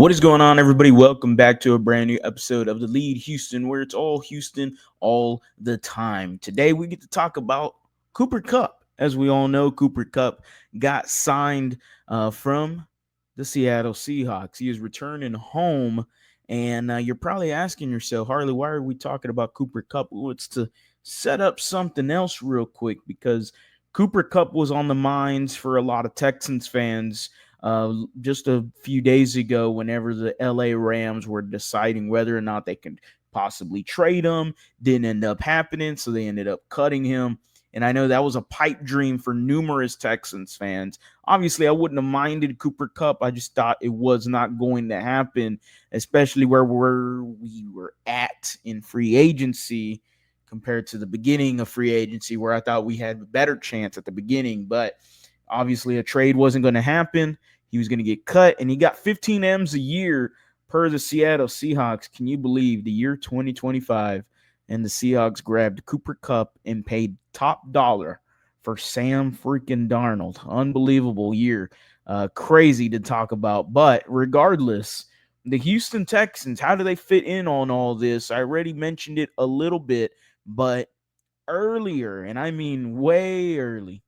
What is going on, everybody? Welcome back to a brand new episode of TheLead Houston, where it's all Houston all the time. Today, we get to talk about Cooper Kupp. As we all know, Cooper Kupp got signed from the Seattle Seahawks. He is returning home, and you're probably asking yourself, Harley, why are we talking about Cooper Kupp? Well, it's to set up something else real quick because Cooper Kupp was on the minds for a lot of Texans fans just a few days ago whenever the LA Rams were deciding whether or not they could possibly trade him. Didn't end up happening, so they ended up cutting him. And I know that was a pipe dream for numerous Texans fans. Obviously, I wouldn't have minded Cooper Kupp. I just thought it was not going to happen, especially where we were at in free agency compared to the beginning of free agency, where I thought we had a better chance at the beginning. But obviously, a trade wasn't going to happen. He was going to get cut, and he got 15 M's a year per the Seattle Seahawks. Can you believe the year 2025? And the Seahawks grabbed Cooper Kupp and paid top dollar for Sam freaking Darnold. Unbelievable year. Crazy to talk about. But regardless, the Houston Texans, how do they fit in on all this? I already mentioned it a little bit, but earlier, and I mean way early,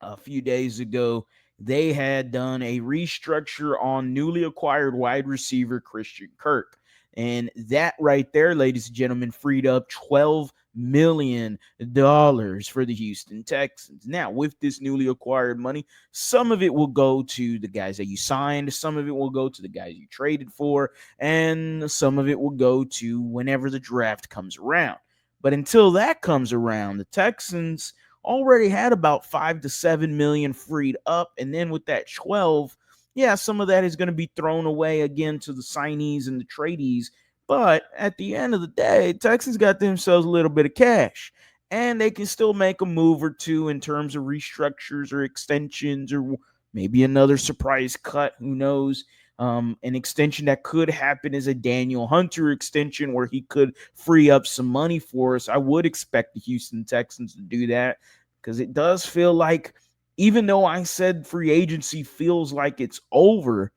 a few days ago, they had done a restructure on newly acquired wide receiver Christian Kirk. And that right there, ladies and gentlemen, freed up $12 million for the Houston Texans. Now, with this newly acquired money, some of it will go to the guys that you signed, some of it will go to the guys you traded for, and some of it will go to whenever the draft comes around. But until that comes around, the Texans already had about 5 to 7 million freed up, and then with that 12, yeah, some of that is going to be thrown away again to the signees and the tradies. But at the end of the day, Texans got themselves a little bit of cash, and they can still make a move or two in terms of restructures or extensions or maybe another surprise cut. Who knows? An extension that could happen is a Daniel Hunter extension where he could free up some money for us. I would expect the Houston Texans to do that because it does feel like, even though I said free agency feels like it's over,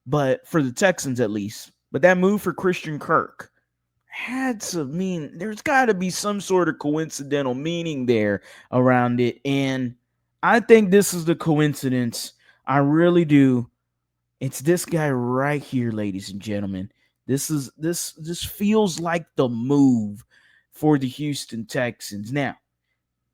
but for the Texans at least, but that move for Christian Kirk had to mean there's got to be some sort of coincidental meaning there around it. And I think this is the coincidence. I really do. It's this guy right here, ladies and gentlemen. This feels like the move for the Houston Texans. Now,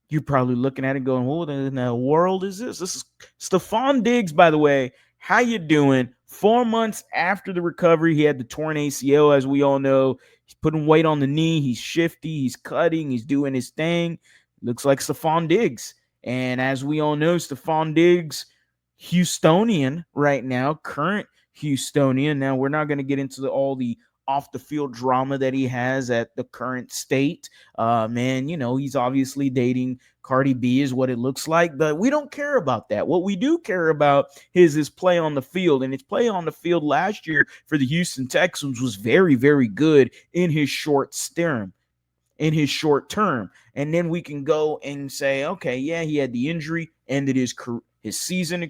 you're probably looking at it going, what in the world is this? This is Stefon Diggs, by the way. How you doing? 4 months after the recovery, he had the torn ACL, as we all know. He's putting weight on the knee. He's shifty. He's cutting. He's doing his thing. Looks like Stefon Diggs. And as we all know, Stefon Diggs, Houstonian right now, current Houstonian. Now, we're not going to get into all the off the field drama that he has at the current state. Man, he's obviously dating Cardi B is what it looks like, but we don't care about that. What we do care about is his play on the field, and his play on the field last year for the Houston Texans was very, very good in his short term. And then we can go and say, okay, yeah, he had the injury, ended his season,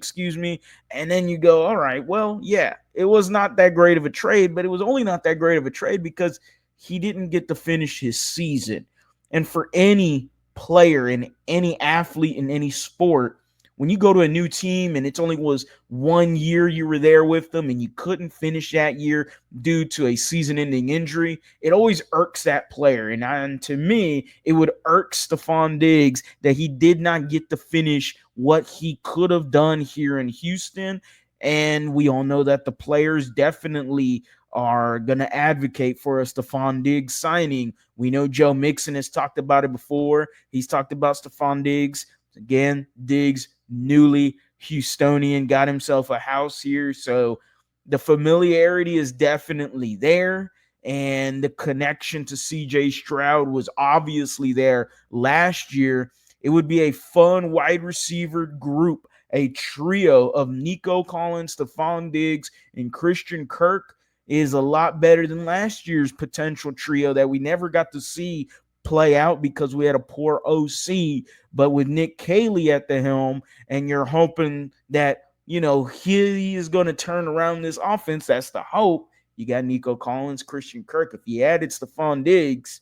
and then you go, all right, well, yeah, it was not that great of a trade, but it was only not that great of a trade because he didn't get to finish his season. And for any player and any athlete in any sport, when you go to a new team and it's only was 1 year you were there with them and you couldn't finish that year due to a season-ending injury, it always irks that player. And to me, it would irk Stefon Diggs that he did not get to finish what he could have done here in Houston. And we all know that the players definitely are going to advocate for a Stefon Diggs signing. We know Joe Mixon has talked about it before. He's talked about Stefon Diggs. Again, Diggs, newly Houstonian, got himself a house here. So the familiarity is definitely there. And the connection to CJ Stroud was obviously there last year. It would be a fun wide receiver group, a trio of Nico Collins, Stefon Diggs, and Christian Kirk is a lot better than last year's potential trio that we never got to see play out because we had a poor OC. But with Nick Caley at the helm, and you're hoping that he is going to turn around this offense. That's the hope. You got Nico Collins, Christian Kirk. If you added Stefon Diggs,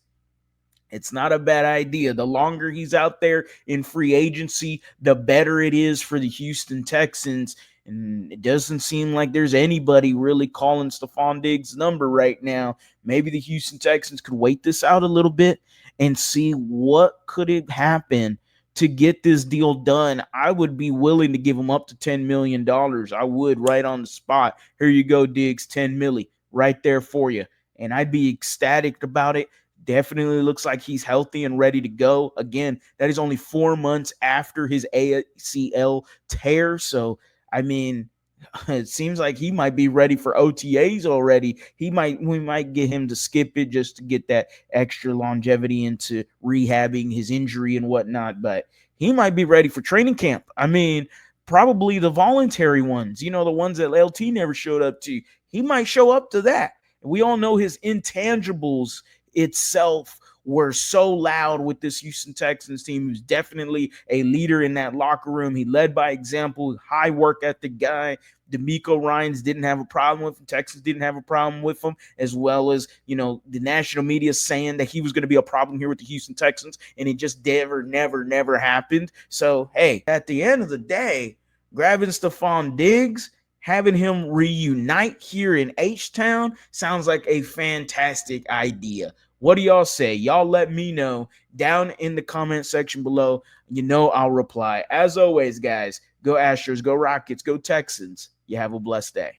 it's not a bad idea. The longer he's out there in free agency, the better it is for the Houston Texans. And it doesn't seem like there's anybody really calling Stefon Diggs' number right now. Maybe the Houston Texans could wait this out a little bit and see what could it happen to get this deal done. I would be willing to give him up to $10 million. I would, right on the spot. Here you go, Diggs, 10 milli right there for you. And I'd be ecstatic about it. Definitely looks like he's healthy and ready to go. Again, that is only 4 months after his ACL tear. So, I mean, it seems like he might be ready for OTAs already. We might get him to skip it just to get that extra longevity into rehabbing his injury and whatnot. But he might be ready for training camp. I mean, probably the voluntary ones, the ones that LT never showed up to. He might show up to that. We all know his intangibles itself were so loud with this Houston Texans team. He was definitely a leader in that locker room. He led by example, high work ethic guy. D'Amico Ryans didn't have a problem with him. Texans didn't have a problem with him, as well as, the national media saying that he was going to be a problem here with the Houston Texans, and it just never happened. So, hey, at the end of the day, grabbing Stefon Diggs, having him reunite here in Htown sounds like a fantastic idea. What do y'all say? Y'all let me know down in the comment section below. I'll reply. As always, guys, go Astros, go Rockets, go Texans. You have a blessed day.